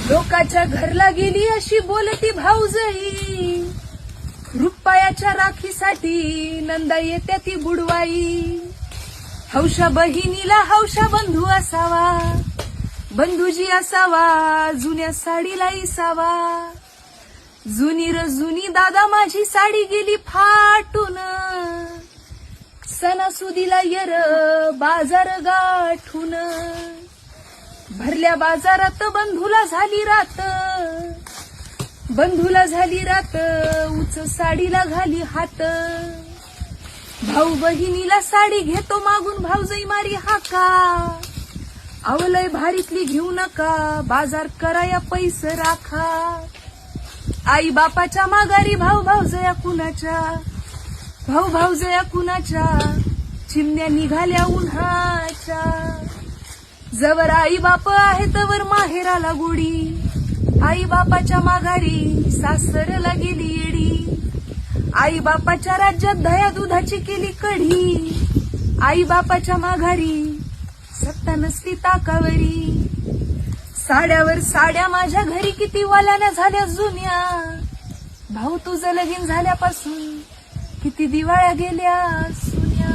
लोकाच्या घरला गेली अशी बोलती भाऊजई, रुपयाच्या राखीसाठी नंदा येत्या ती बुडवाई. हौशा बहिणीला हौशा बंधू असावा, बंधूजी असावा जुन्या साडीला इसावा. जुनी र जुनी दादा माझी साडी गेली फाटून, सणासुदीला येर बाजार गाठून. भरल्या बाजारात बंधूला झाली रात, बंधूला झाली रात उच साडीला घाली हात. भाऊ बहिणीला साडी घेतो मागून भाऊजई मारी हाका, आवलय भारीतली घेऊ नका बाजार कराया पैसे राखा. आई बापाच्या माघारी भाऊ भाऊजया कुणाच्या, भाऊ भाऊजया कुणाच्या, चिमण्या निघाल्या उन्हाच्या. जवर आई बाप आहे तवर माहेराला गोडी, आई बापाच्या माघारी सासरला गेली येडी. आई बापाच्या राज्यात दया दुधाची केली कढी, आई बापाच्या माघारी सत्ता नसती ताकावरी. साड्यावर साड्या माझ्या घरी किती वाल्याना झाल्या जुन्या, भाऊ तुझं लगीन झाल्यापासून किती दिवाळ्या गेल्या सुन्या.